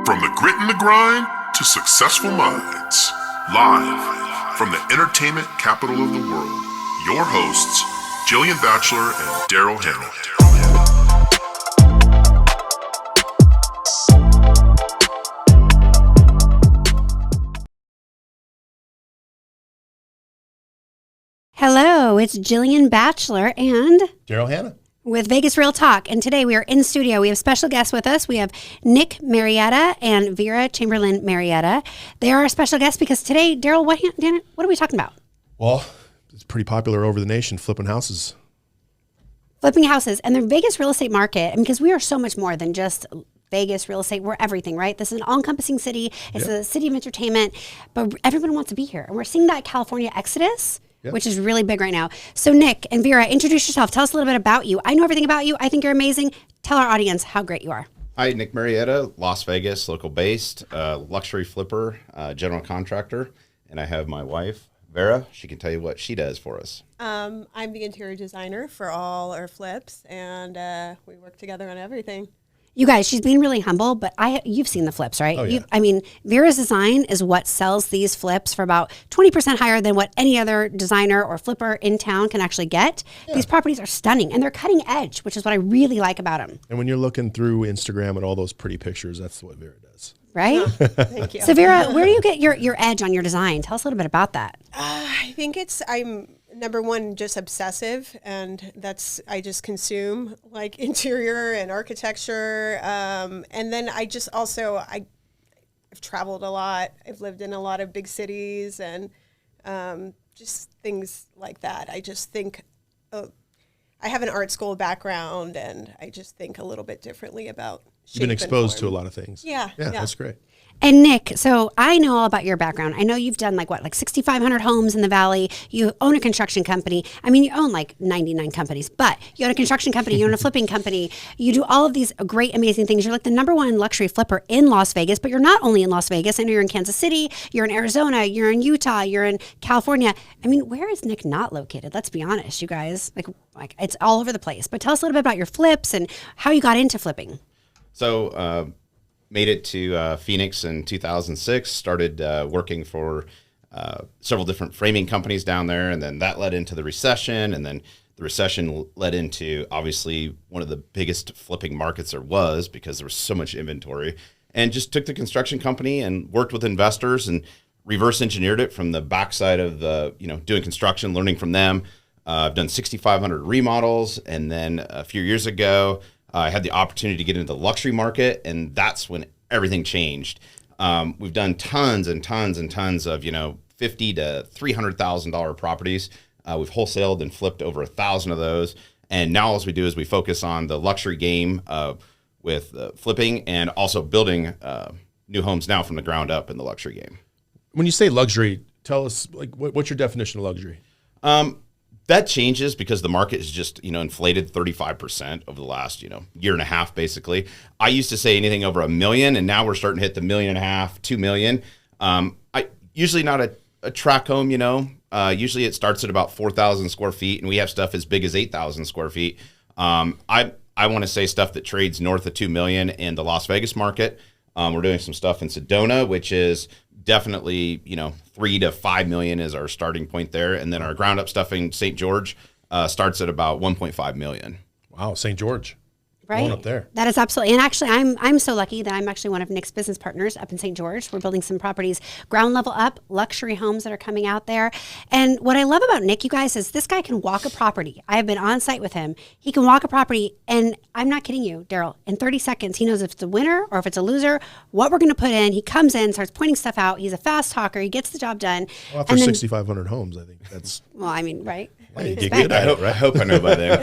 From the grit and the grind to successful minds. Live from the entertainment capital of the world. Your hosts, Jillian Batchelor and Daryl Hanna. Hello, it's Jillian Batchelor and Daryl Hanna with Vegas Real Talk. And today we are in studio. We have special guests with us. We have Nick Marietta and Vera Chamberlin-Marietta. They are our special guests because today, Daryl, what are we talking about? Well, it's pretty popular over the nation, flipping houses. Flipping houses and the Vegas real estate market. I mean, because we are so much more than just Vegas real estate. We're everything, right? This is an all-encompassing city. It's a city of entertainment, but everyone wants to be here. And we're seeing that California exodus, which is really big right now. So Nick and Vera, introduce yourself. Tell us a little bit about you. I know everything about you. I think you're amazing. Tell our audience how great you are. Hi, Nick Marietta, Las Vegas, local based, luxury flipper, general contractor. And I have my wife, Vera. She can tell you what she does for us. I'm the interior designer for all our flips, and we work together on everything. You guys, she's being really humble, but you've seen the flips, right? Oh, yeah. I mean, Vera's design is what sells these flips for about 20% higher than what any other designer or flipper in town can actually get. Yeah. These properties are stunning, and they're cutting edge, which is what I really like about them. And when you're looking through Instagram and all those pretty pictures, that's what Vera does. Right? Oh, thank you. So Vera, where do you get your edge on your design? Tell us a little bit about that. I think I'm number one, just obsessive, and I just consume like interior and architecture. And then I've traveled a lot. I've lived in a lot of big cities and just things like that. I just think, I have an art school background, and I just think a little bit differently about You've been exposed to a lot of things. Yeah. That's great. And Nick, so I know all about your background. I know you've done like 6,500 homes in the Valley. You own a construction company. I mean, you own like 99 companies, but you own a construction company, you own a flipping company. You do all of these great, amazing things. You're like the #1 luxury flipper in Las Vegas, but you're not only in Las Vegas. I know you're in Kansas City, you're in Arizona, you're in Utah, you're in California. I mean, where is Nick not located? Let's be honest, you guys. Like it's all over the place. But tell us a little bit about your flips and how you got into flipping. So, made it to Phoenix in 2006, started working for several different framing companies down there, and then that led into the recession, and then the recession led into, obviously, one of the biggest flipping markets there was because there was so much inventory, and just took the construction company and worked with investors and reverse engineered it from the backside of the, doing construction, learning from them. I've done 6,500 remodels, and then a few years ago, I had the opportunity to get into the luxury market, and that's when everything changed. We've done tons and tons and tons of, $50,000 to $300,000 properties. We've wholesaled and flipped over 1,000 of those. And now all we do is we focus on the luxury game with flipping and also building new homes now from the ground up in the luxury game. When you say luxury, tell us what's your definition of luxury? That changes because the market is just, inflated 35% over the last, year and a half, basically. I used to say anything over $1 million, and now we're starting to hit the $1.5 million, $2 million. I usually not a track home, usually it starts at about 4,000 square feet, and we have stuff as big as 8,000 square feet. I want to say stuff that trades north of $2 million in the Las Vegas market. We're doing some stuff in Sedona, which is definitely, $3 to $5 million is our starting point there. And then our ground up stuff in St. George starts at about $1.5 million. Wow, St. George. Right. Going up there. That is absolutely. And actually, I'm so lucky that I'm actually one of Nick's business partners up in St. George. We're building some properties, ground level up, luxury homes that are coming out there. And what I love about Nick, you guys, is this guy can walk a property. I have been on site with him. He can walk a property, and I'm not kidding you, Daryl. In 30 seconds, he knows if it's a winner or if it's a loser, what we're going to put in. He comes in, starts pointing stuff out. He's a fast talker. He gets the job done. Well, after 6,500 homes, I think that's... Well, I mean, right? Hey, you get good at it, right? I hope I know by there.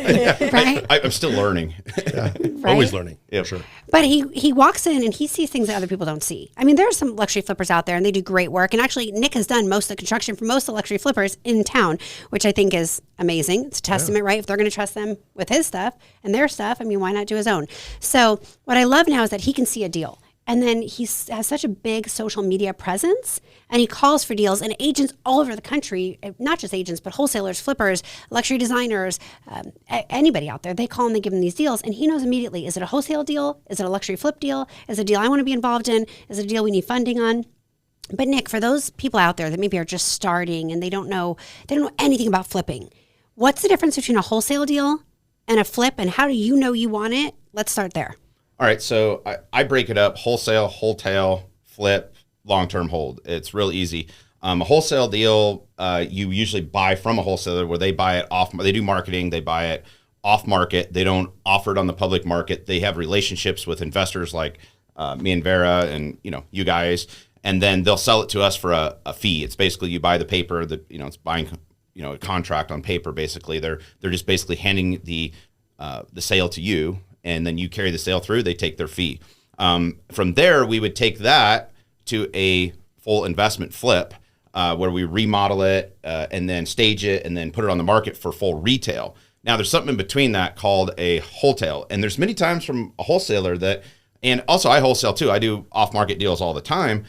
Right? I'm still learning. Yeah. Right? Always learning. Yeah, sure. But he walks in and he sees things that other people don't see. I mean, there are some luxury flippers out there and they do great work. And actually, Nick has done most of the construction for most of the luxury flippers in town, which I think is amazing. It's a testament, right? If they're going to trust them with his stuff and their stuff, I mean, why not do his own? So what I love now is that he can see a deal. And then he has such a big social media presence, and he calls for deals, and agents all over the country, not just agents, but wholesalers, flippers, luxury designers, anybody out there, they call and they give him these deals, and he knows immediately, is it a wholesale deal? Is it a luxury flip deal? Is it a deal I want to be involved in? Is it a deal we need funding on? But Nick, for those people out there that maybe are just starting and they don't know anything about flipping, what's the difference between a wholesale deal and a flip, and how do you know you want it? Let's start there. All right, so I break it up: wholesale, flip, long-term hold. It's real easy. A wholesale deal, you usually buy from a wholesaler where they buy it off. They do marketing. They buy it off market. They don't offer it on the public market. They have relationships with investors like me and Vera and you guys, and then they'll sell it to us for a fee. It's basically you buy the paper. It's buying a contract on paper. Basically, they're just basically handing the sale to you. And then you carry the sale through, they take their fee. From there, we would take that to a full investment flip where we remodel it and then stage it and then put it on the market for full retail. Now, there's something in between that called a wholesale. And there's many times from a wholesaler and also I wholesale too. I do off-market deals all the time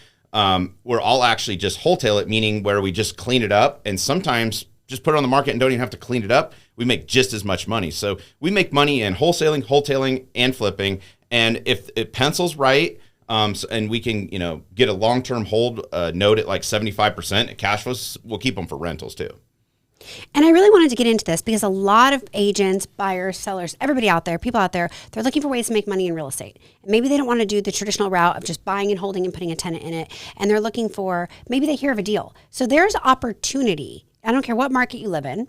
where I'll actually just wholesale it, meaning where we just clean it up and sometimes just put it on the market and don't even have to clean it up. We make just as much money. So we make money in wholesaling, and flipping. And if it pencils right, and we can, get a long-term hold note at like 75%, cash flows, we'll keep them for rentals too. And I really wanted to get into this because a lot of agents, buyers, sellers, everybody out there, people out there, they're looking for ways to make money in real estate. Maybe they don't want to do the traditional route of just buying and holding and putting a tenant in it. And they're looking for, maybe they hear of a deal. So there's opportunity. I don't care what market you live in.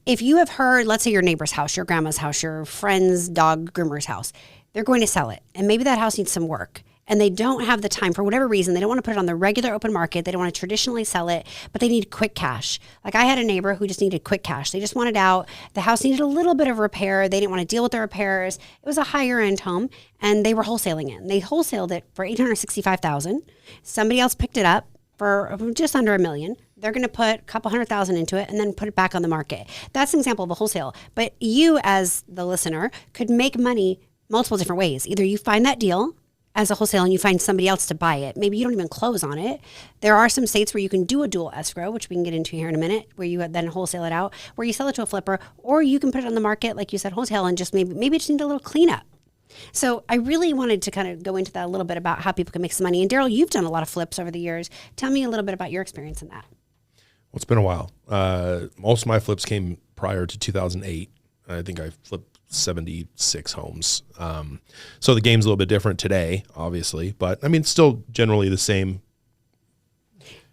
If you have heard, let's say your neighbor's house, your grandma's house, your friend's dog groomer's house, they're going to sell it. And maybe that house needs some work. And they don't have the time for whatever reason. They don't want to put it on the regular open market. They don't want to traditionally sell it, but they need quick cash. Like I had a neighbor who just needed quick cash. They just wanted out. The house needed a little bit of repair. They didn't want to deal with the repairs. It was a higher end home and they were wholesaling it. And they wholesaled it for $865,000. Somebody else picked it up for just under $1 million. They're going to put a couple $100,000 into it and then put it back on the market. That's an example of a wholesale. But you as the listener could make money multiple different ways. Either you find that deal as a wholesale and you find somebody else to buy it. Maybe you don't even close on it. There are some states where you can do a dual escrow, which we can get into here in a minute, where you then wholesale it out, where you sell it to a flipper, or you can put it on the market, like you said, wholesale, and just maybe just need a little cleanup. So I really wanted to kind of go into that a little bit about how people can make some money. And Daryl, you've done a lot of flips over the years. Tell me a little bit about your experience in that. Well, it's been a while. Most of my flips came prior to 2008. I think I flipped 76 homes. So the game's a little bit different today, obviously, but I mean, still generally the same.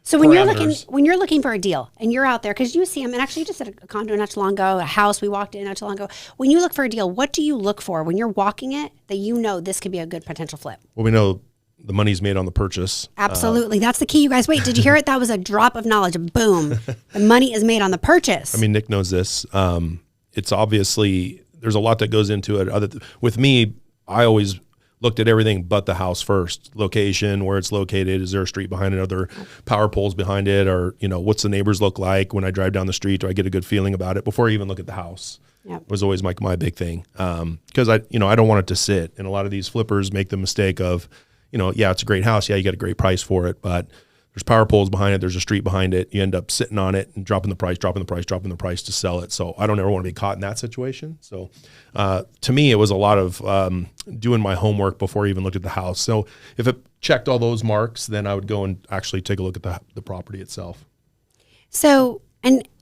So when you're looking for a deal and you're out there, because you see them, and actually you just did a condo not too long ago, a house we walked in not too long ago. When you look for a deal, what do you look for when you're walking it that you know this could be a good potential flip? Well, we know the money's made on the purchase. Absolutely. That's the key, you guys. Wait, did you hear it? That was a drop of knowledge. Boom. The money is made on the purchase. I mean, Nick knows this. It's obviously, there's a lot that goes into it. With me, I always looked at everything but the house first. Location, where it's located, is there a street behind it, are there power poles behind it, or what's the neighbors look like when I drive down the street? Do I get a good feeling about it before I even look at the house? Yep. Was always my big thing. Because I don't want it to sit. And a lot of these flippers make the mistake of, yeah, it's a great house. Yeah, you get a great price for it, but there's power poles behind it. There's a street behind it. You end up sitting on it and dropping the price to sell it. So I don't ever want to be caught in that situation. So to me, it was a lot of doing my homework before I even looked at the house. So if it checked all those marks, then I would go and actually take a look at the property itself. So,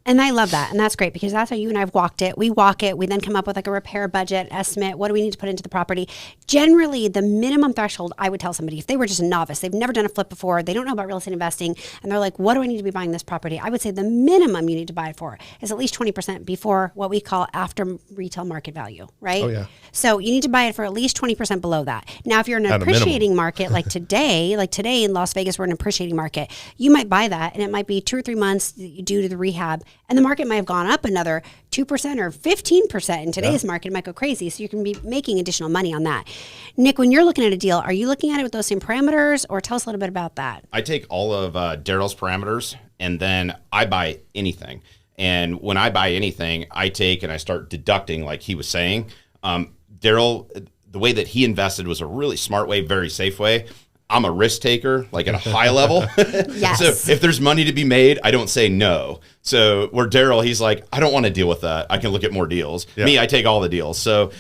and I love that. And that's great because that's how you and I have walked it. We walk it. We then come up with like a repair budget estimate. What do we need to put into the property? Generally, the minimum threshold I would tell somebody, if they were just a novice, they've never done a flip before, they don't know about real estate investing, and they're like, what do I need to be buying this property? I would say the minimum you need to buy it for is at least 20% before what we call after retail market value, right? Oh, yeah. So you need to buy it for at least 20% below that. Now, if you're in an appreciating market like today in Las Vegas, we're in an appreciating market, you might buy that and it might be 2 or 3 months due to the rehab, and the market might have gone up another 2% or 15%. In today's market, it might go crazy. So you can be making additional money on that. Nick, when you're looking at a deal, are you looking at it with those same parameters, or tell us a little bit about that? I take all of Daryl's parameters and then I buy anything. And when I buy anything, I take and I start deducting, like he was saying. Daryl, the way that he invested was a really smart way, very safe way. I'm a risk taker, like at a high level. Yes. So if there's money to be made, I don't say no. So where Daryl, he's like, I don't want to deal with that. I can look at more deals. Yeah. Me, I take all the deals. So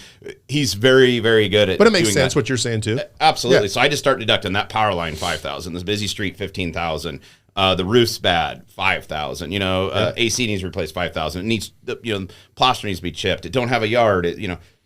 he's very, very good at But it makes doing sense that. what you're saying too. Absolutely. Yeah. So I just start deducting that power line, $5,000. This busy street, $15,000. The roof's bad, $5,000. You know, AC needs replaced, $5,000. It needs, plaster needs to be chipped. It don't have a yard.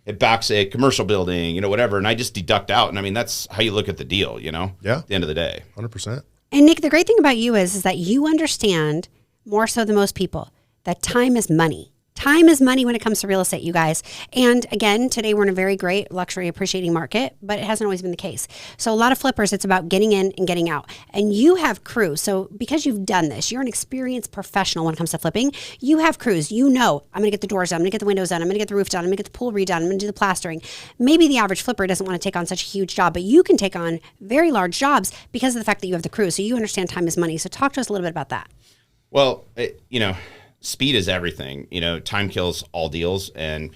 It backs a commercial building, whatever. And I just deduct out. And I mean, that's how you look at the deal, Yeah. at the end of the day. 100%. And Nick, the great thing about you is that you understand more so than most people that time is money. Time is money when it comes to real estate, you guys. And again, today we're in a very great luxury appreciating market, but it hasn't always been the case. So a lot of flippers, it's about getting in and getting out. And you have crews. So because you've done this, you're an experienced professional when it comes to flipping. You have crews. I'm going to get the doors done. I'm going to get the windows done. I'm going to get the roof done. I'm going to get the pool redone. I'm going to do the plastering. Maybe the average flipper doesn't want to take on such a huge job, but you can take on very large jobs because of the fact that you have the crew. So you understand time is money. So talk to us a little bit about that. Well, speed is everything. Time kills all deals, and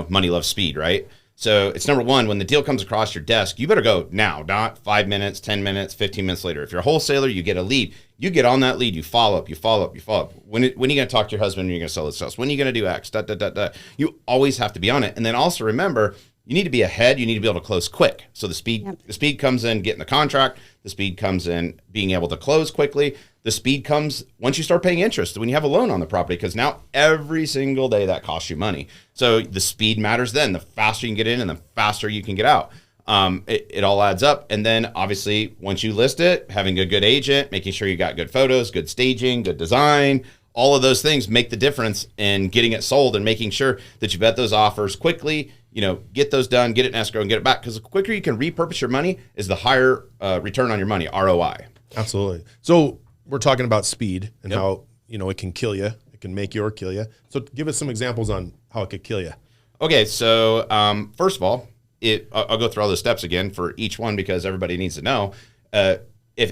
money loves speed, right? So it's number one, when the deal comes across your desk, you better go now, not 5 minutes, 10 minutes, 15 minutes later. If you're a wholesaler, you get a lead. You get on that lead, you follow up. When are you going to talk to your husband when you're going to sell this house? When are you going to do X? You always have to be on it. And then also remember, you need to be ahead. You need to be able to close quick. So the speed comes in getting the contract. The speed comes in being able to close quickly. The speed comes once you start paying interest, when you have a loan on the property, because now every single day that costs you money. So the speed matters then. The faster you can get in and the faster you can get out. It all adds up. And then obviously once you list it, having a good agent, making sure you got good photos, good staging, good design, all of those things make the difference in getting it sold and making sure that you vet those offers quickly, get those done, get it in escrow and get it back. Because the quicker you can repurpose your money is the higher return on your money, ROI. Absolutely. So we're talking about speed and how, it can kill you. It can make you or kill you. So give us some examples on how it could kill you. Okay. So first of all, I'll go through all the steps again for each one because everybody needs to know. If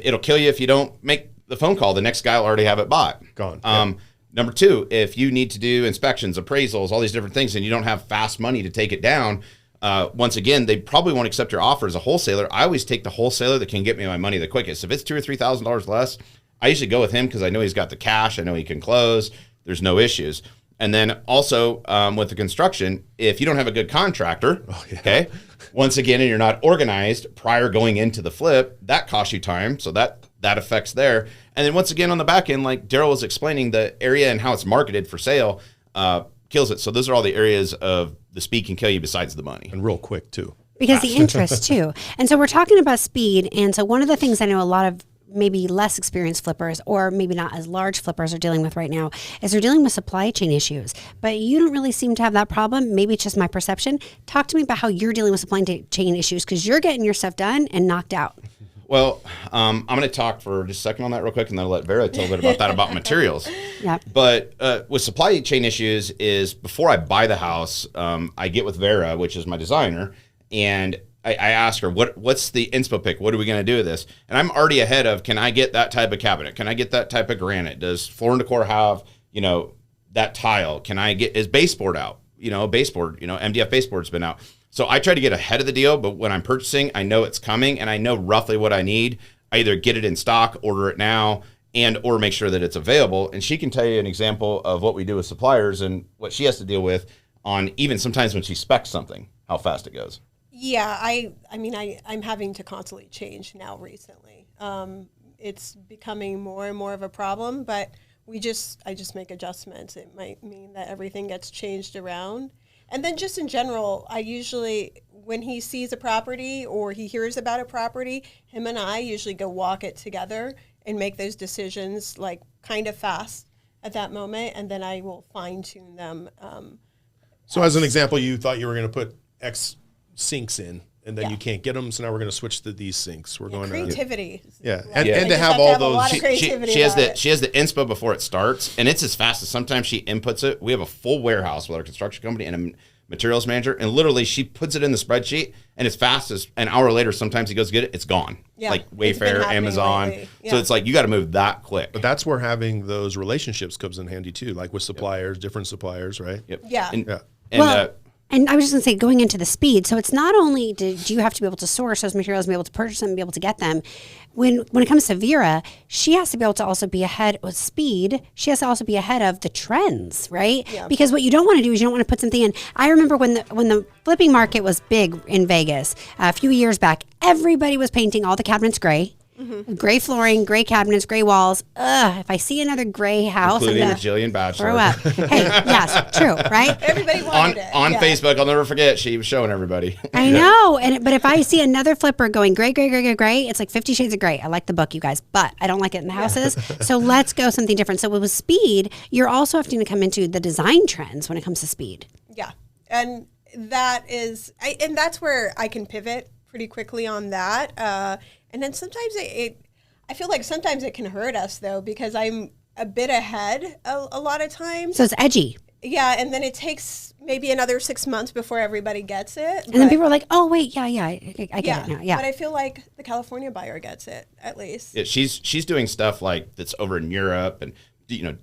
it'll kill you if you don't make the phone call, the next guy will already have it bought. Gone. Number two, if you need to do inspections, appraisals, all these different things, and you don't have fast money to take it down, once again, they probably won't accept your offer as a wholesaler. I always take the wholesaler that can get me my money the quickest. If it's $2,000 or $3,000 less, I usually go with him because I know he's got the cash. I know he can close. There's no issues. And then also with the construction, if you don't have a good contractor, okay, once again, and you're not organized prior going into the flip, that costs you time. So that affects there. And then once again, on the back end, like Daryl was explaining, the area and how it's marketed for sale kills it. So those are all the areas of the speed can kill you besides the money. And real quick too. Because the interest too. And so we're talking about speed. And so one of the things I know a lot of maybe less experienced flippers or maybe not as large flippers are dealing with right now is they're dealing with supply chain issues. But you don't really seem to have that problem. Maybe it's just my perception. Talk to me about how you're dealing with supply chain issues because you're getting your stuff done and knocked out. Well, I'm going to talk for just a second on that real quick, and then I'll let Vera tell a bit about that, about materials. Yep. But with supply chain issues is before I buy the house, I get with Vera, which is my designer, and I ask her, what's the inspo pick? What are we going to do with this? And I'm already ahead of, can I get that type of cabinet? Can I get that type of granite? Does Floor and Decor have, that tile? Can I get, is baseboard out? Baseboard, MDF baseboard's been out. So I try to get ahead of the deal, but when I'm purchasing, I know it's coming and I know roughly what I need. I either get it in stock, order it now, or make sure that it's available. And she can tell you an example of what we do with suppliers and what she has to deal with on even sometimes when she specs something, how fast it goes. Yeah, I'm having to constantly change now recently. It's becoming more and more of a problem, but I just make adjustments. It might mean that everything gets changed around. And then just in general, I usually, when he sees a property or he hears about a property, him and I usually go walk it together and make those decisions like kind of fast at that moment. And then I will fine tune them. So as an example, you thought you were going to put X sinks in and then you can't get them. So now we're going to switch to these sinks. We're going creativity. And to have all those. She has the inspo before it starts, and it's as fast as sometimes she inputs it. We have a full warehouse with our construction company and a materials manager, and literally she puts it in the spreadsheet, and as fast as an hour later, sometimes he goes to get it, it's gone. Yeah, like Wayfair, Amazon. Yeah. So it's like you got to move that quick. But that's where having those relationships comes in handy too, like with suppliers, different suppliers, right? Yep. Yeah. And And I was just going to say, going into the speed. So it's not only do you have to be able to source those materials, and be able to purchase them, and be able to get them. When it comes to Vera, she has to be able to also be ahead with speed. She has to also be ahead of the trends, right? Yeah. Because what you don't want to do is you don't want to put something in. I remember when the flipping market was big in Vegas a few years back, everybody was painting all the cabinets gray. Mm-hmm. Gray flooring, gray cabinets, gray walls. If I see another gray house, Including I'm gonna Jillian Batchelor. throw up. Hey, yes, true, right? Everybody wanted it. On Yeah. Facebook, I'll never forget, she was showing everybody. I know, but if I see another flipper going gray, gray, gray, gray, gray, it's like 50 Shades of Gray. I like the book, you guys, but I don't like it in the houses. So let's go something different. So with speed, you're also having to come into the design trends when it comes to speed. Yeah, and that's where I can pivot pretty quickly on that. And then sometimes I feel like sometimes it can hurt us though, because I'm a bit ahead a lot of times. So it's edgy. Yeah, and then it takes maybe another 6 months before everybody gets it. And then people are like, oh, wait, yeah, I get it now. Yeah. But I feel like the California buyer gets it, at least. Yeah, she's doing stuff like that's over in Europe and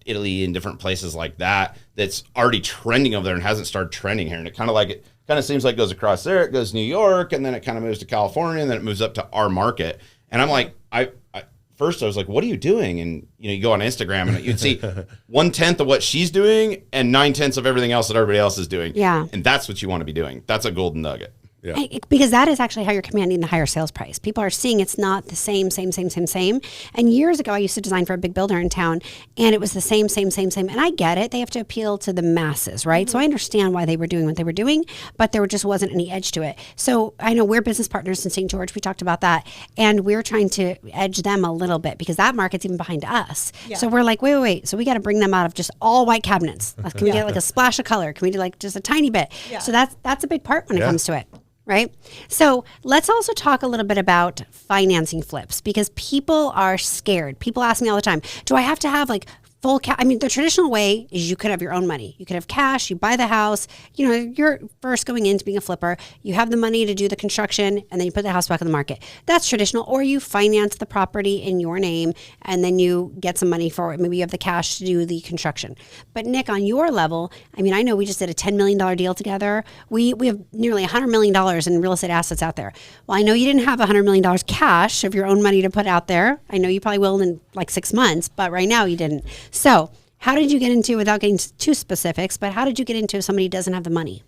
Italy and different places like that that's already trending over there and hasn't started trending here. And it kind of seems like it goes across there, it goes New York, and then it kind of moves to California, and then it moves up to our market. And I'm like, first I was like, what are you doing? And you go on Instagram and you'd see 1/10 of what she's doing and 9/10 of everything else that everybody else is doing. Yeah. And that's what you want to be doing. That's a golden nugget. Yeah. Because that is actually how you're commanding the higher sales price. People are seeing it's not the same. And years ago, I used to design for a big builder in town, and it was the same. And I get it. They have to appeal to the masses, right? So I understand why they were doing what they were doing, but there just wasn't any edge to it. So I know we're business partners in St. George. We talked about that. And we're trying to edge them a little bit because that market's even behind us. Yeah. So we're like, wait. So we got to bring them out of just all white cabinets. Can we get like a splash of color? Can we do like just a tiny bit? Yeah. So that's a big part when it comes to it. Right? So let's also talk a little bit about financing flips, because people are scared. People ask me all the time, do I have to have like full cash? I mean, the traditional way is you could have your own money. You could have cash, you buy the house, you're first going into being a flipper, you have the money to do the construction, and then you put the house back on the market. That's traditional. Or you finance the property in your name, and then you get some money for it. Maybe you have the cash to do the construction. But Nick, on your level, I mean, I know we just did a $10 million deal together. We have nearly $100 million in real estate assets out there. Well, I know you didn't have $100 million cash of your own money to put out there. I know you probably will in like 6 months, but right now you didn't. So how did you get into, without getting too specifics, but how did you get into if somebody doesn't have the money?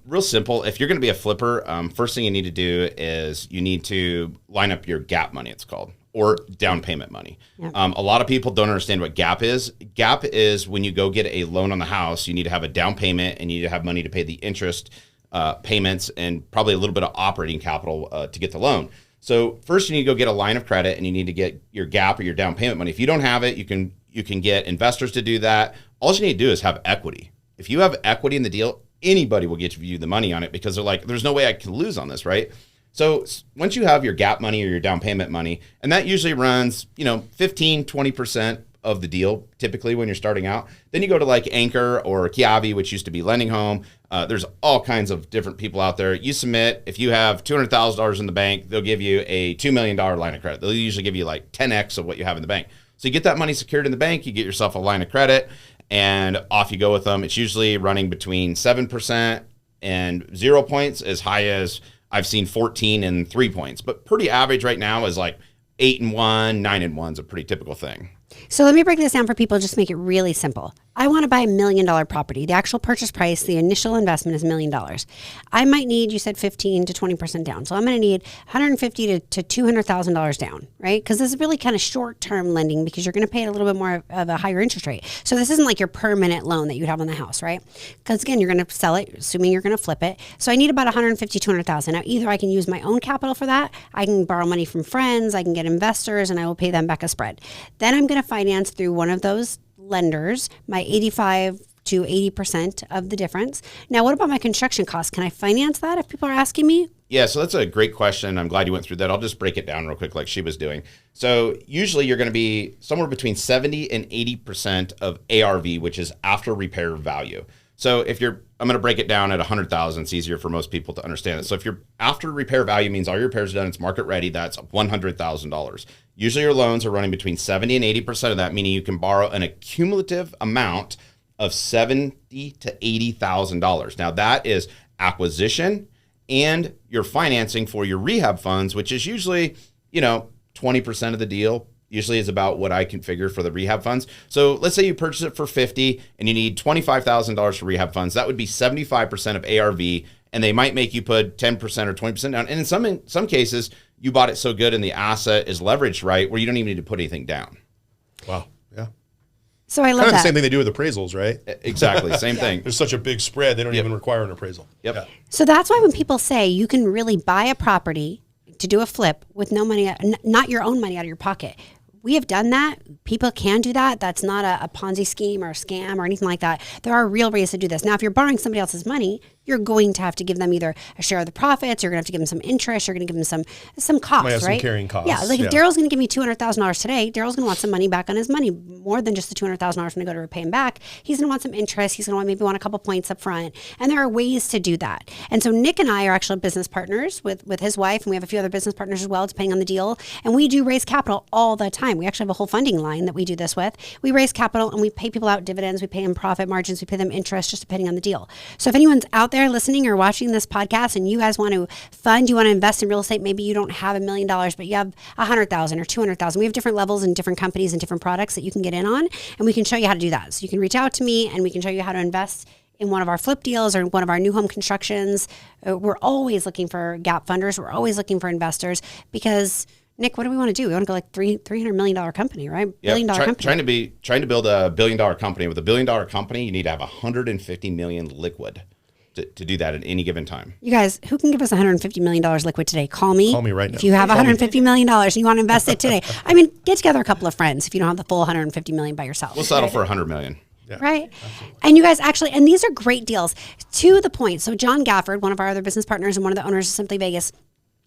Real simple. If you're going to be a flipper, first thing you need to do is you need to line up your gap money, it's called, or down payment money. Yep. A lot of people don't understand what gap is. Gap is when you go get a loan on the house, you need to have a down payment and you need to have money to pay the interest payments and probably a little bit of operating capital to get the loan. So first you need to go get a line of credit and you need to get your gap or your down payment money. If you don't have it, you can get investors to do that. All you need to do is have equity. If you have equity in the deal, anybody will get you the money on it because they're like, there's no way I can lose on this, right? So once you have your gap money or your down payment money, and that usually runs, 15, 20% of the deal, typically when you're starting out, then you go to like Anchor or Kiavi, which used to be Lending Home. There's all kinds of different people out there. You submit, if you have $200,000 in the bank, they'll give you a $2 million line of credit. They'll usually give you like 10x of what you have in the bank. So you get that money secured in the bank, you get yourself a line of credit, and off you go with them. It's usually running between 7% and 0 points, as high as I've seen 14 and 3 points. But pretty average right now is like 8 and 1, 9 and 1 is a pretty typical thing. So let me break this down for people, just make it really simple. I want to buy $1 million property. The actual purchase price, the initial investment is $1 million. I might need, you said 15 to 20% down. So I'm going to need $150,000 to $200,000 down, right? Because this is really kind of short-term lending because you're going to pay a little bit more of a higher interest rate. So this isn't like your permanent loan that you'd have on the house, right? Because again, you're going to sell it, assuming you're going to flip it. So I need about $150,000 to $200,000. Now, either I can use my own capital for that, I can borrow money from friends, I can get investors, and I will pay them back a spread. Then I'm going to finance through one of those lenders my 85 to 80% of the difference. Now, what about my construction costs? Can I finance that if people are asking me? Yeah, so that's a great question. I'm glad you went through that. I'll just break it down real quick like she was doing. So usually you're going to be somewhere between 70 and 80% of ARV, which is after repair value. So I'm going to break it down at 100,000. It's easier for most people to understand it. So if you're after repair value means all your repairs are done, it's market ready, that's $100,000. Usually your loans are running between 70 and 80% of that, meaning you can borrow an accumulative amount of $70,000 to $80,000. Now that is acquisition and your financing for your rehab funds, which is usually, 20% of the deal. Usually is about what I configure for the rehab funds. So let's say you purchase it for $50,000 and you need $25,000 for rehab funds. That would be 75% of ARV, and they might make you put 10% or 20% down. And in some cases, you bought it so good and the asset is leveraged right where you don't even need to put anything down. Wow. Yeah. So I love Kind of that. the same thing they do with appraisals, right? Exactly. Same thing. There's such a big spread, they don't even require an appraisal. Yep. Yeah. So that's why when people say you can really buy a property to do a flip with no money, not your own money out of your pocket. We have done that. People can do that. That's not a Ponzi scheme or a scam or anything like that. There are real ways to do this. Now, if you're borrowing somebody else's money, you're going to have to give them either a share of the profits, you're going to have to give them some interest, you're going to give them some costs, Might have some right? carrying costs, Yeah, like yeah. if Daryl's going to give me $200,000 today, Daryl's going to want some money back on his money, more than just the $200,000 when I go to repay him back. He's going to want some interest. He's going to maybe want a couple points up front. And there are ways to do that. And so Nick and I are actually business partners with his wife, and we have a few other business partners as well, depending on the deal. And we do raise capital all the time. We actually have a whole funding line that we do this with. We raise capital and we pay people out dividends. We pay them profit margins. We pay them interest, just depending on the deal. So if anyone's out there listening or watching this podcast and you guys want to fund, you want to invest in real estate, maybe you don't have $1 million, but you have 100,000 or 200,000. We have different levels and different companies and different products that you can get in on, and we can show you how to do that. So you can reach out to me and we can show you how to invest in one of our flip deals or one of our new home constructions. We're always looking for gap funders. We're always looking for investors because Nick, what do we want to do? We want to go like $300 million company, right? Yep. Billion dollar company. Trying to build a $1 billion company. With a $1 billion company, you need to have 150 million liquid to do that at any given time. You guys, who can give us $150 million liquid today? Call me. Call me right now. If you have $150 million and you want to invest it today. I mean, get together a couple of friends if you don't have the full $150 million by yourself. We'll settle for 100 million. Yeah, right? absolutely. And you guys actually, and these are great deals to the point. So John Gafford, one of our other business partners and one of the owners of Simply Vegas,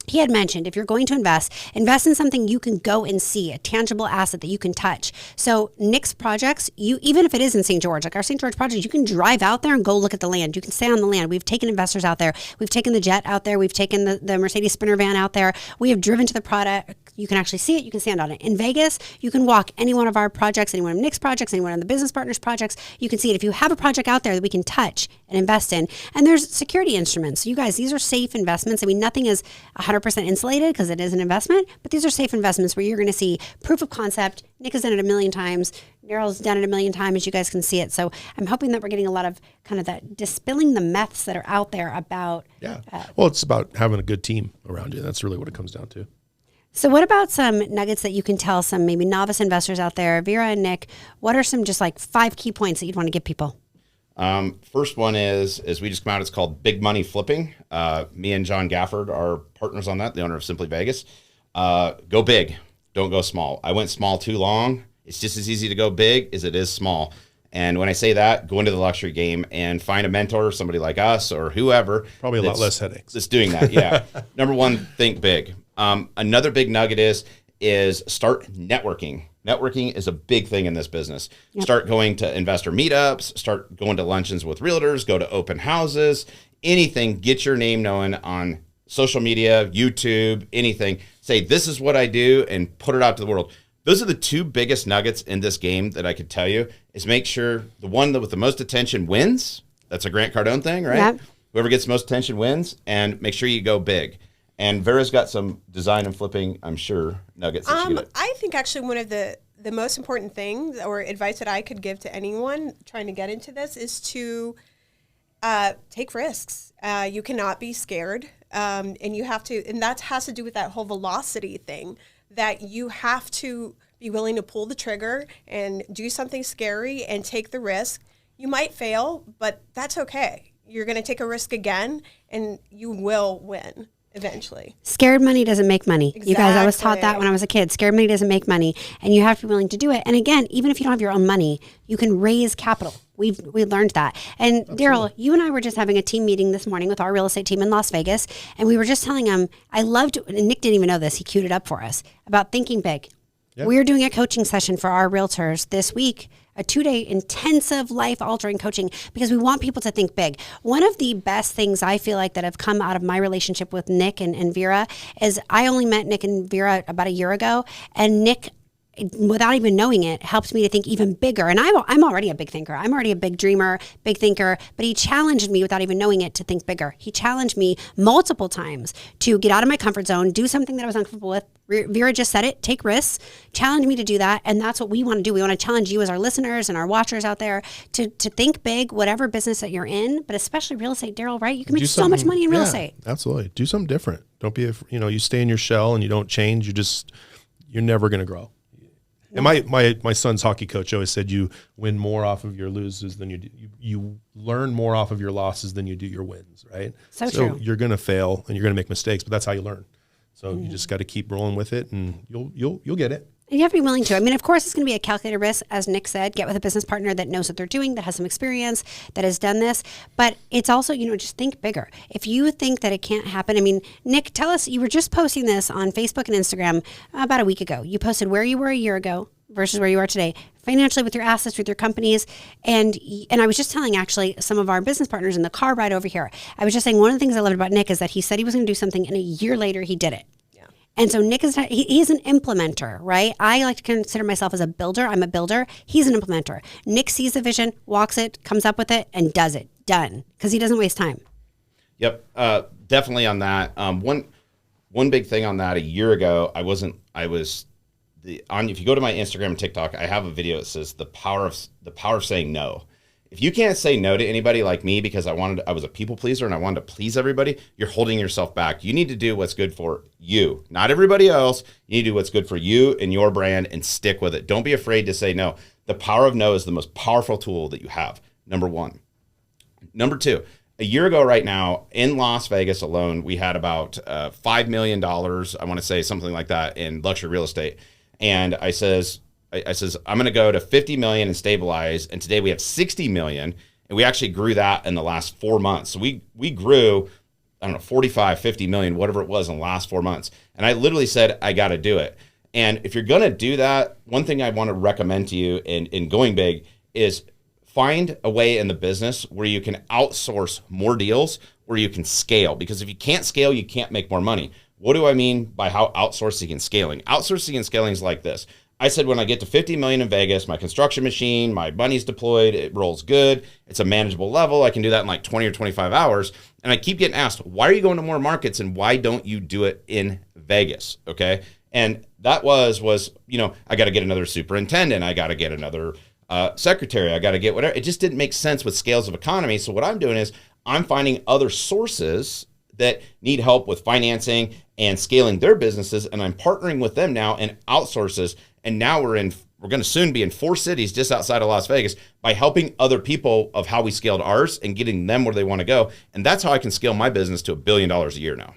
he had mentioned if you're going to invest in something you can go and see, a tangible asset that you can touch. So Nick's projects, even if it is in St. George, like our St. George project, you can drive out there and go look at the land. You can stay on the land. We've taken investors out there. We've taken the jet out there. We've taken the Mercedes Sprinter van out there. We have driven to the product. You can actually see it. You can stand on it. In Vegas, you can walk any one of our projects, any one of Nick's projects, any one of the business partners' projects. You can see it. If you have a project out there that we can touch and invest in, and there's security instruments. So you guys, these are safe investments. I mean, nothing is 100% insulated because it is an investment, but these are safe investments where you're going to see proof of concept. Nick has done it 1 million times. Daryl's done it 1 million times. You guys can see it. So I'm hoping that we're getting a lot of kind of that dispelling the myths that are out there about. Yeah. Well, it's about having a good team around you. That's really what it comes down to. So what about some nuggets that you can tell some maybe novice investors out there, Vera and Nick, what are some just like 5 key points that you'd want to give people? First one is we just come out, it's called Big Money Flipping. Me and John Gafford are partners on that, the owner of Simply Vegas. Go big, don't go small. I went small too long. It's just as easy to go big as it is small. And when I say that, go into the luxury game and find a mentor, somebody like us or whoever. Probably a lot less headaches. That's doing that, yeah. Number one, think big. Another big nugget is start networking. Networking is a big thing in this business. Yep. Start going to investor meetups, start going to luncheons with realtors, go to open houses, anything, get your name known on social media, YouTube, anything. Say, this is what I do and put it out to the world. Those are the 2 biggest nuggets in this game that I could tell you is make sure the one that with the most attention wins. That's a Grant Cardone thing, right? Yep. Whoever gets the most attention wins, and make sure you go big. And Vera's got some design and flipping, I'm sure, nuggets that she I think actually one of the most important things or advice that I could give to anyone trying to get into this is to take risks. You cannot be scared, and you have to, and that has to do with that whole velocity thing, that you have to be willing to pull the trigger and do something scary and take the risk. You might fail, but that's okay. You're going to take a risk again, and you will win eventually. Scared money doesn't make money. Exactly. You guys, I was taught that when I was a kid. Scared money doesn't make money, and you have to be willing to do it. And again, even if you don't have your own money, you can raise capital. We learned that. And Daryl, you and I were just having a team meeting this morning with our real estate team in Las Vegas, and we were just telling them, I loved, and Nick didn't even know this, he queued it up for us, about thinking big. Yep. We're doing a coaching session for our realtors this week, a 2-day intensive life-altering coaching, because we want people to think big. One of the best things I feel like that have come out of my relationship with Nick and Vera is I only met Nick and Vera about a year ago, and Nick without even knowing it, helped me to think even bigger. And I'm already a big thinker. I'm already a big dreamer, big thinker, but he challenged me without even knowing it to think bigger. He challenged me multiple times to get out of my comfort zone, do something that I was uncomfortable with. Vera just said it, take risks, challenge me to do that. And that's what we want to do. We want to challenge you as our listeners and our watchers out there to think big, whatever business that you're in, but especially real estate, Daryl, right? You can make so much money in real estate. Absolutely. Do something different. Don't be, you stay in your shell and you don't change. You're never going to grow. And my son's hockey coach always said you win more off of your losses than you do. You learn more off of your losses than you do your wins, right? So true. You're going to fail and you're going to make mistakes, but that's how you learn. So you just got to keep rolling with it, and you'll get it. And you have to be willing to. I mean, of course, it's going to be a calculated risk, as Nick said. Get with a business partner that knows what they're doing, that has some experience, that has done this. But it's also, just think bigger. If you think that it can't happen, I mean, Nick, tell us, you were just posting this on Facebook and Instagram about a week ago. You posted where you were a year ago versus where you are today, financially, with your assets, with your companies. And I was just telling actually some of our business partners in the car ride over here, I was just saying one of the things I loved about Nick is that he said he was going to do something, and a year later he did it. And so Nick he's an implementer, right? I like to consider myself as a builder. I'm a builder. He's an implementer. Nick sees the vision, walks it, comes up with it, and does it. Done. Because he doesn't waste time. Yep. Definitely on that. One big thing on that, a year ago, if you go to my Instagram and TikTok, I have a video that says the power of saying no. If you can't say no to anybody like me because I was a people pleaser and I wanted to please everybody, you're holding yourself back. You need to do what's good for you, not everybody else. You need to do what's good for you and your brand and stick with it. Don't be afraid to say no. The power of no is the most powerful tool that you have, number one. Number two, a year ago right now in Las Vegas alone, we had about $5 million, I want to say something like that, in luxury real estate. And I says, I'm going to go to 50 million and stabilize. And today we have 60 million. And we actually grew that in the last 4 months. So we grew, 45, 50 million, whatever it was in the last 4 months. And I literally said, I got to do it. And if you're going to do that, one thing I want to recommend to you in going big is find a way in the business where you can outsource more deals, where you can scale. Because if you can't scale, you can't make more money. What do I mean by how outsourcing and scaling? Outsourcing and scaling is like this. I said, when I get to 50 million in Vegas, my construction machine, my money's deployed, it rolls good, it's a manageable level. I can do that in like 20 or 25 hours. And I keep getting asked, why are you going to more markets and why don't you do it in Vegas? Okay. And that was, I got to get another superintendent. I got to get another secretary. I got to get whatever. It just didn't make sense with scales of economy. So what I'm doing is I'm finding other sources that need help with financing and scaling their businesses. And I'm partnering with them now and outsources. And now we're going to soon be in 4 cities just outside of Las Vegas by helping other people of how we scaled ours and getting them where they want to go. And that's how I can scale my business to $1 billion a year now.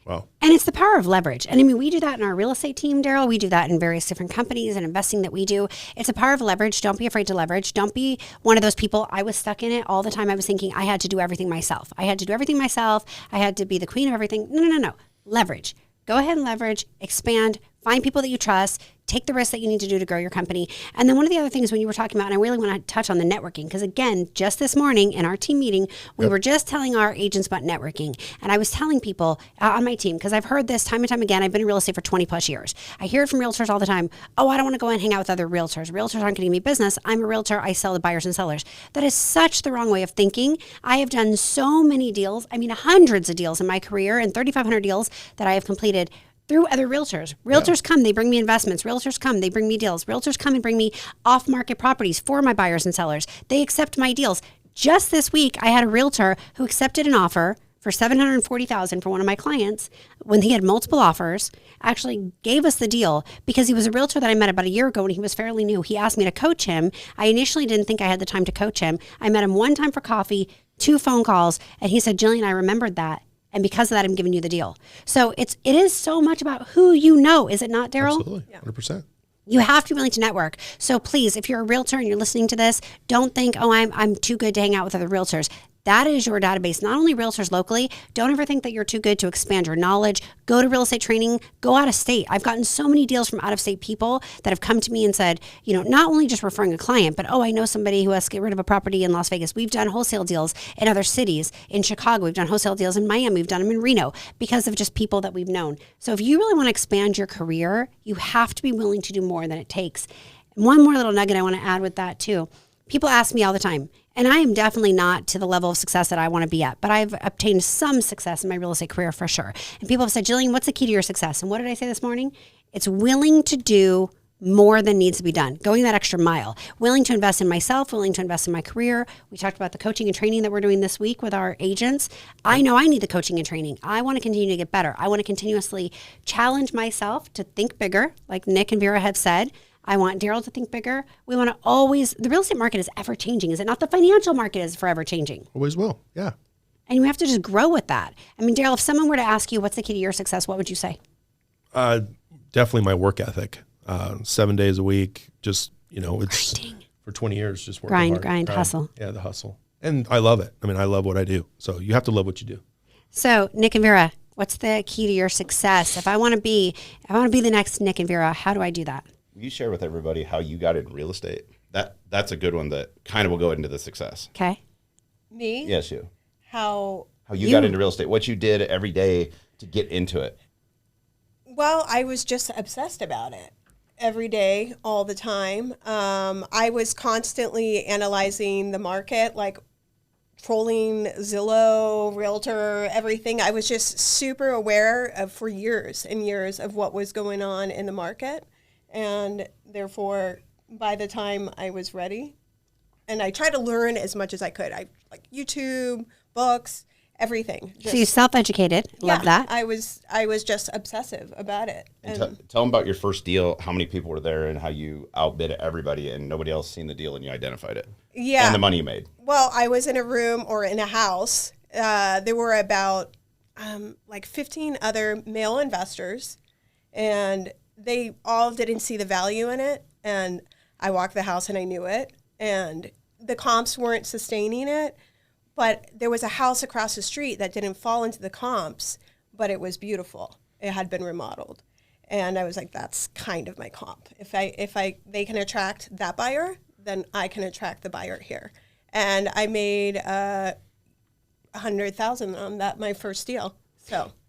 Wow. And it's the power of leverage. And I mean, we do that in our real estate team, Daryl. We do that in various different companies and investing that we do. It's a power of leverage. Don't be afraid to leverage. Don't be one of those people. I was stuck in it all the time. I was thinking I had to do everything myself. I had to be the queen of everything. No. Leverage. Go ahead and leverage, expand, find people that you trust, take the risks that you need to do to grow your company. And then one of the other things when you were talking about, and I really want to touch on the networking, because again, just this morning in our team meeting, we were just telling our agents about networking. And I was telling people on my team, because I've heard this time and time again, I've been in real estate for 20 plus years. I hear it from realtors all the time. Oh, I don't want to go and hang out with other realtors. Realtors aren't getting me business. I'm a realtor. I sell to buyers and sellers. That is such the wrong way of thinking. I have done so many deals. I mean, hundreds of deals in my career and 3,500 deals that I have completed through other realtors. Realtors come, they bring me investments. Realtors come, they bring me deals. Realtors come and bring me off-market properties for my buyers and sellers. They accept my deals. Just this week, I had a realtor who accepted an offer for $740,000 for one of my clients when he had multiple offers, actually gave us the deal because he was a realtor that I met about a year ago when he was fairly new. He asked me to coach him. I initially didn't think I had the time to coach him. I met him one time for coffee, 2 phone calls, and he said, Jillian, I remembered that. And because of that, I'm giving you the deal. So it is so much about who you know, is it not, Daryl? Absolutely, 100%. You have to be willing to network. So please, if you're a realtor and you're listening to this, don't think, oh, I'm too good to hang out with other realtors. That is your database, not only realtors locally. Don't ever think that you're too good to expand your knowledge. Go to real estate training, go out of state. I've gotten so many deals from out of state people that have come to me and said, not only just referring a client, but, I know somebody who has to get rid of a property in Las Vegas. We've done wholesale deals in other cities. In Chicago, we've done wholesale deals in Miami. We've done them in Reno because of just people that we've known. So if you really want to expand your career, you have to be willing to do more than it takes. And one more little nugget I want to add with that too. People ask me all the time, and I am definitely not to the level of success that I want to be at, but I've obtained some success in my real estate career for sure. And people have said, Jillian, what's the key to your success? And what did I say this morning? It's willing to do more than needs to be done, going that extra mile, willing to invest in myself, willing to invest in my career. We talked about the coaching and training that we're doing this week with our agents. I know I need the coaching and training. I want to continue to get better. I want to continuously challenge myself to think bigger, like Nick and Vera have said. I want Daryl to think bigger. We want to always, the real estate market is ever changing. Is it not? The financial market is forever changing. Always will. Yeah. And we have to just grow with that. I mean, Daryl, if someone were to ask you, what's the key to your success? What would you say? Definitely my work ethic. 7 days a week, just, it's Grinding. for 20 years, just working Grind, hustle. Yeah, the hustle. And I love it. I mean, I love what I do. So you have to love what you do. So Nick and Vera, what's the key to your success? If I want to be the next Nick and Vera, how do I do that? You share with everybody how you got in real estate. That's a good one that kind of will go into the success. Okay. Me? Yes, you. How you got into real estate, what you did every day to get into it. Well, I was just obsessed about it every day, all the time. I was constantly analyzing the market, like trolling Zillow, Realtor, everything. I was just super aware of for years and years of what was going on in the market. And therefore, by the time I was ready, and I tried to learn as much as I could. I like YouTube, books, everything. So you self-educated. Love that. I was just obsessive about it. And tell them about your first deal, how many people were there and how you outbid everybody and nobody else seen the deal and you identified it. Yeah. And the money you made. Well, I was in a room or in a house. There were about 15 other male investors, and they all didn't see the value in it. And I walked the house and I knew it. And the comps weren't sustaining it. But there was a house across the street that didn't fall into the comps, but it was beautiful. It had been remodeled. And I was like, that's kind of my comp. If they can attract that buyer, then I can attract the buyer here. And I made $100,000 on that, my first deal.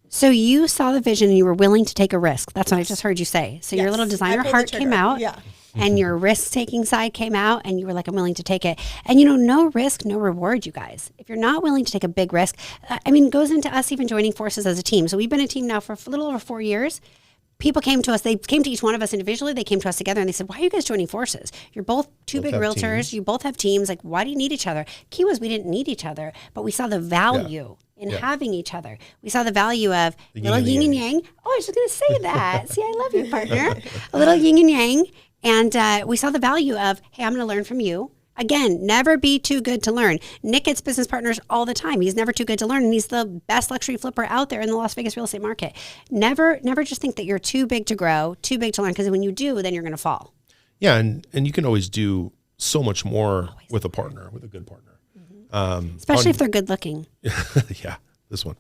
So you saw the vision and you were willing to take a risk. That's what I just heard you say. So your little designer heart came out. Yeah. And your risk-taking side came out, and you were like, I'm willing to take it. And, no risk, no reward, you guys. If you're not willing to take a big risk, it goes into us even joining forces as a team. So we've been a team now for a little over 4 years. People came to us. They came to each one of us individually. They came to us together, and they said, why are you guys joining forces? You're both two big realtors. Teams. You both have teams. Like, why do you need each other? Key was we didn't need each other, but we saw the value in having each other. We saw the value of a little yin and yang. Oh, I was just going to say that. See, I love you, partner. A little yin and yang. And we saw the value of, hey, I'm going to learn from you. Again, never be too good to learn. Nick gets business partners all the time. He's never too good to learn, and he's the best luxury flipper out there in the Las Vegas real estate market. Never just think that you're too big to grow, too big to learn, because when you do, then you're going to fall. Yeah, and you can always do so much more with a partner, with a good partner. Mm-hmm. Especially if they're good looking. Yeah, this one.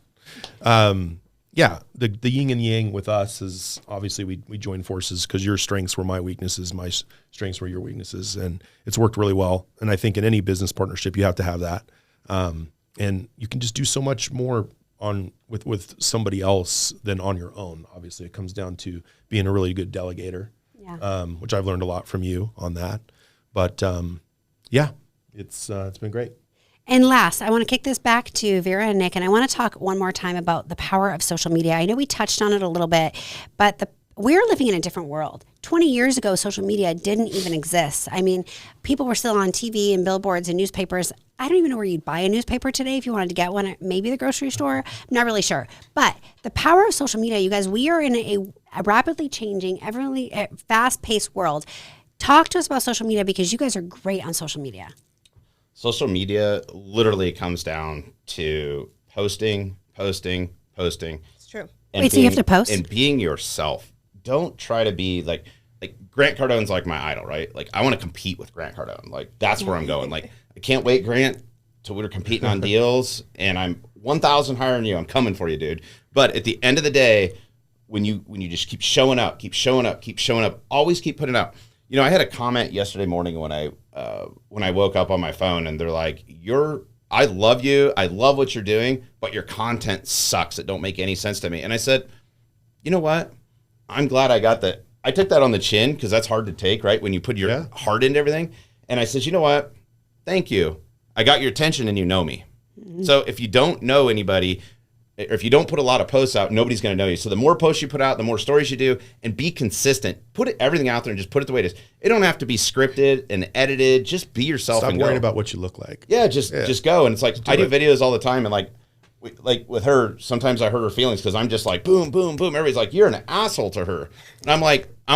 The yin and yang with us is obviously we join forces because your strengths were my weaknesses, my strengths were your weaknesses, and it's worked really well. And I think in any business partnership, you have to have that. And you can just do so much more with somebody else than on your own. Obviously, it comes down to being a really good delegator, which I've learned a lot from you on that. But it's been great. And last, I want to kick this back to Vera and Nick, and I want to talk one more time about the power of social media. I know we touched on it a little bit, but we're living in a different world. 20 years ago, social media didn't even exist. People were still on TV and billboards and newspapers. I don't even know where you'd buy a newspaper today if you wanted to get one, maybe the grocery store. I'm not really sure. But the power of social media, you guys, we are in a rapidly changing, fast-paced world. Talk to us about social media because you guys are great on social media. Social media literally comes down to posting. It's true. Wait, so you have to post? And being yourself. Don't try to be like Grant Cardone's like my idol, right? Like I want to compete with Grant Cardone. Like that's where I'm going. Like I can't wait, Grant. till we're competing on deals, and I'm 1,000 higher than you. I'm coming for you, dude. But at the end of the day, when you just keep showing up, always keep putting it out. You know, I had a comment yesterday morning when I woke up on my phone, and they're like, I love you. I love what you're doing, but your content sucks. It don't make any sense to me. And I said, you know what? I'm glad I got that. I took that on the chin because that's hard to take, right? When you put your heart into everything. And I said, you know what? Thank you. I got your attention and you know me. Mm-hmm. So if you don't know anybody, or if you don't put a lot of posts out, nobody's going to know you. So the more posts you put out, the more stories you do, and be consistent. Put everything out there and just put it the way it is. It don't have to be scripted and edited. Just be yourself. Stop and worrying go. about what you look like. Yeah, just go. And it's like, I do videos all the time, and like with her, sometimes I hurt her feelings because I'm just like, boom, boom, boom. Everybody's like, you're an asshole to her. And I'm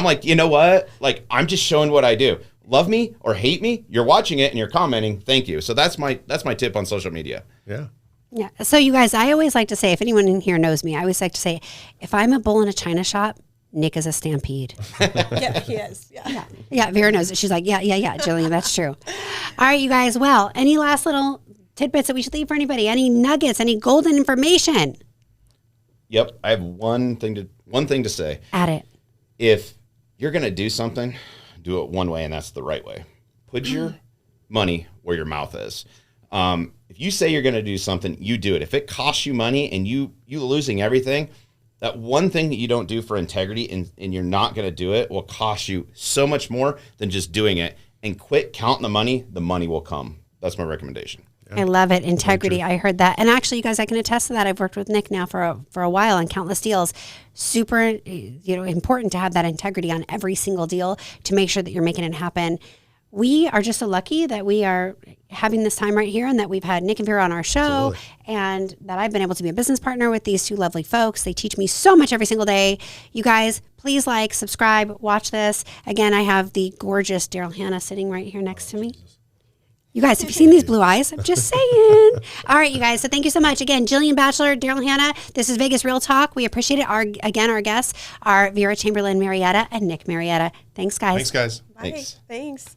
like, you know what? Like, I'm just showing what I do. Love me or hate me, you're watching it and you're commenting. Thank you. So that's my tip on social media. Yeah. Yeah. So you guys, I always like to say, if anyone in here knows me, I always like to say, if I'm a bull in a china shop, Nick is a stampede. Yeah, he is. Yeah. Yeah. Vera knows it. She's like, yeah, Jillian, that's true. All right, you guys. Well, any last little tidbits that we should leave for anybody? Any nuggets? Any golden information? Yep. I have one thing to say. Add it. If you're going to do something, do it one way, and that's the right way. Put your money where your mouth is. If you say you're going to do something, you do it. If it costs you money and you losing everything, that one thing that you don't do for integrity and you're not going to do it will cost you so much more than just doing it. And quit counting the money will come. That's my recommendation. I love it. Integrity. I heard that. And actually, you guys, I can attest to that. I've worked with Nick now for a while on countless deals. Super, important to have that integrity on every single deal to make sure that you're making it happen. We are just so lucky that we are having this time right here and that we've had Nick and Vera on our show. Absolutely. And that I've been able to be a business partner with these two lovely folks. They teach me so much every single day. You guys, please like, subscribe, watch this. Again, I have the gorgeous Daryl Hanna sitting right here next to me. You guys, have you seen these blue eyes? I'm just saying. All right, you guys. So thank you so much. Again, Jillian Batchelor, Daryl Hanna. This is Vegas Real Talk. We appreciate it. Our guests are Vera Chamberlin-Marietta and Nick Marietta. Thanks, guys. Thanks, guys. Bye. Thanks.